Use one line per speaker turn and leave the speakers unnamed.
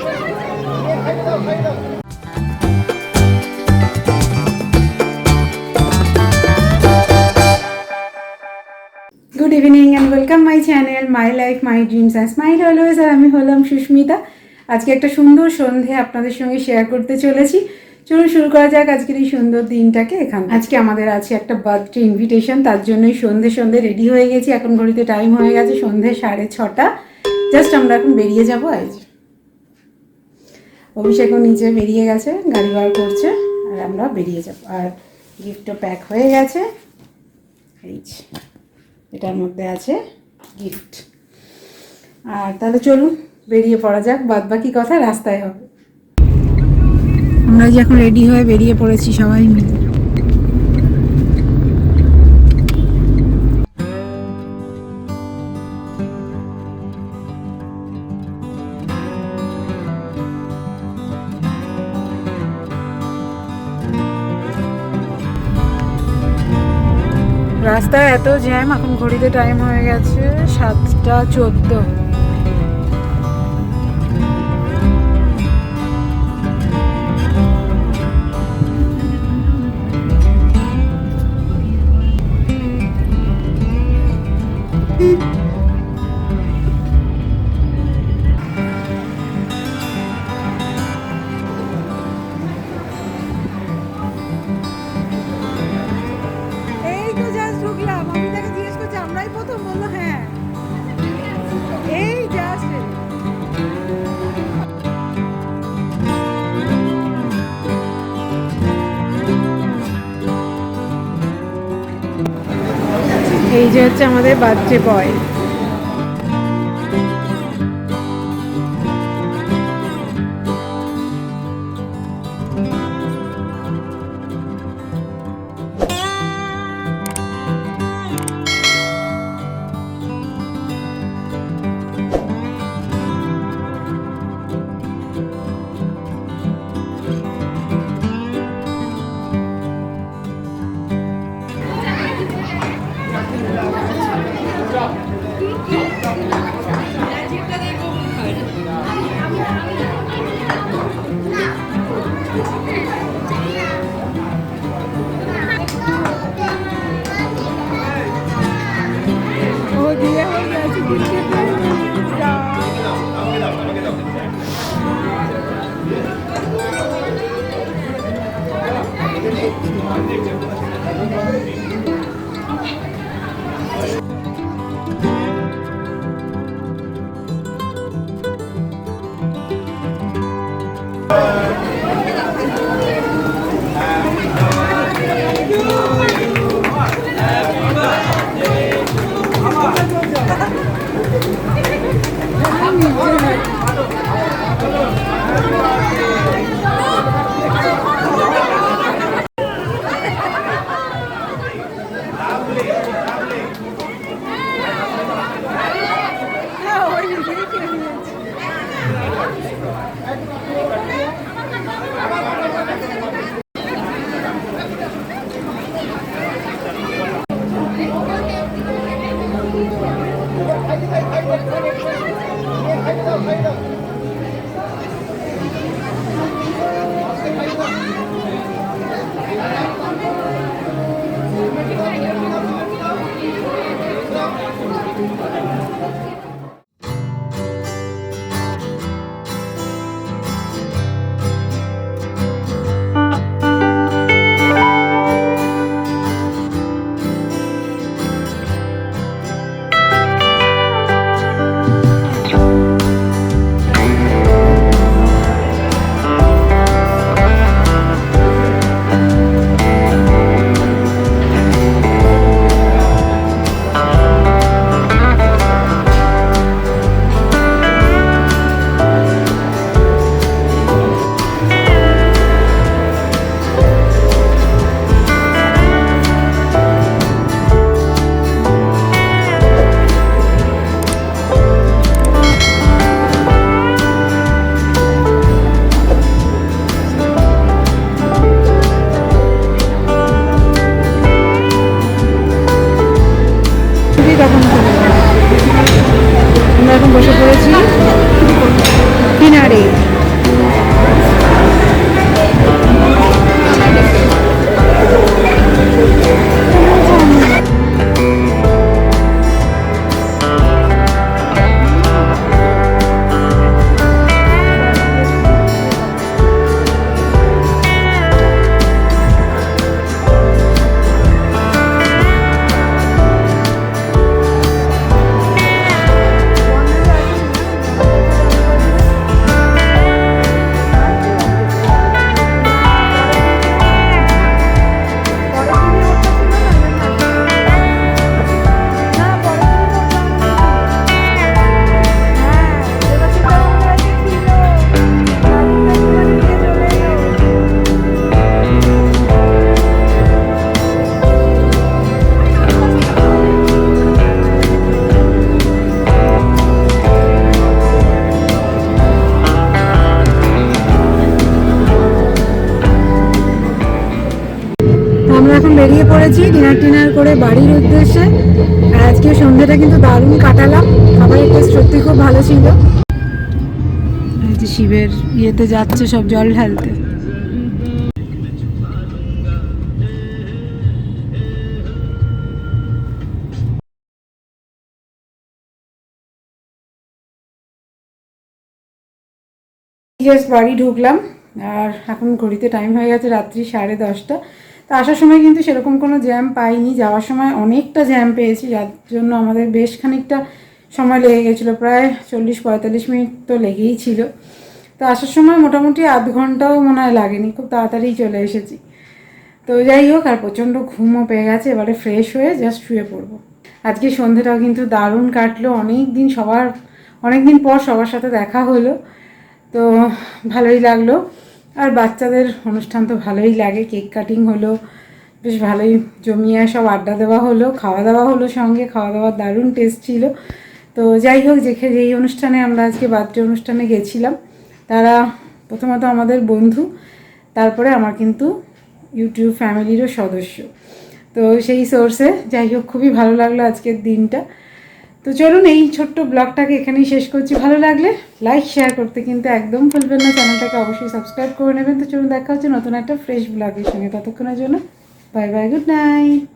Good evening and welcome my channel my life my dreams and smile always. আর আমি হলাম সুস্মিতা। আজকে একটা সুন্দর সন্ধে আপনাদের সঙ্গে শেয়ার করতে চলেছি। চলুন শুরু করা যাক আজকের এই সুন্দর দিনটাকে। আজকে আমাদের আছে একটা বার্থডে ইনভিটেশন, তার জন্যই সন্ধে রেডি হয়ে গেছি। এখন ঘড়িতে টাইম হয়ে গেছে সন্ধে 6:30। জাস্ট আমরা এখন বেরিয়ে যাবো। আজ অভিষেকও নিচে বেরিয়ে গেছে, গাড়ি বার করছে, আর আমরা বেরিয়ে যাবো। আর গিফটও প্যাক হয়ে গেছে, এই এটার মধ্যে আছে গিফট। আর তাহলে চলুন বেরিয়ে পড়া যাক, বাদ বাকি কথা রাস্তায় হবে। আমরা যে এখন রেডি হয়ে বেরিয়ে পড়েছি সবাই মিলে। রাস্তায় এত জ্যাম, এখন ঘড়িতে টাইম হয়ে গেছে 7:14। এই যে হচ্ছে আমাদের বার্থডে বয়। গেছি ডিনার টিনার করে বাড়ির উদ্দেশ্যে। আর আজকে সন্ধ্যেটা কিন্তু দারুণ কাটালাম, খাবারের টেস্ট সত্যি খুব ভালো ছিল। এই যে শিবের ইয়েতে যাচ্ছে সব জল ঢালতে। জাস্ট বাড়ি ঢুকলাম আর এখন ঘড়িতে টাইম হয়ে গেছে রাত্রি 10:30। তো আসার সময় কিন্তু সেরকম কোনো জ্যাম পাইনি, যাওয়ার সময় অনেকটা জ্যাম পেয়েছি, যার জন্য আমাদের বেশ খানিকটা সময় লেগে গেছিলো, প্রায় 40-45 মিনিট তো লেগেই ছিল। তো আসার সময় মোটামুটি আধ ঘন্টাও মনে হয় লাগেনি, খুব তাড়াতাড়ি চলে এসেছি। তো যাই হোক, আর প্রচণ্ড ঘুমও পেয়ে গেছে, এবারে ফ্রেশ হয়ে জাস্ট শুয়ে পড়বো। আজকে সন্ধ্যেটাও কিন্তু দারুণ কাটলো, অনেক দিন পর সবার সাথে দেখা হলো, তো ভালোই লাগলো। আর বাচ্চাদের অনুষ্ঠান তো ভালোই লাগে, কেক কাটিং হলো, বেশ ভালোই জমিয়ে সব আড্ডা দেওয়া হলো, খাওয়া দাওয়া হলো সঙ্গে, খাওয়া দাওয়ার দারুণ টেস্ট ছিল। তো যাই হোক, যেই অনুষ্ঠানে আমরা আজকে বার্থডে অনুষ্ঠানে গেছিলাম তারা প্রথমত আমাদের বন্ধু, তারপরে আমার কিন্তু ইউটিউব ফ্যামিলিরও সদস্য। তো সেই সোর্সে যাই হোক খুবই ভালো লাগলো আজকের দিনটা। তো চলুন এই ছোট্ট ব্লগটাকে এখানেই শেষ করছি। ভালো লাগলে লাইক শেয়ার করতে কিন্তু একদম ভুলবেন না, চ্যানেলটাকে অবশ্যই সাবস্ক্রাইব করে নেবেন। তো চলুন দেখা হচ্ছে নতুন একটা ফ্রেশ ব্লগের সঙ্গে, ততক্ষণের জন্য বাই বাই, গুড নাইট।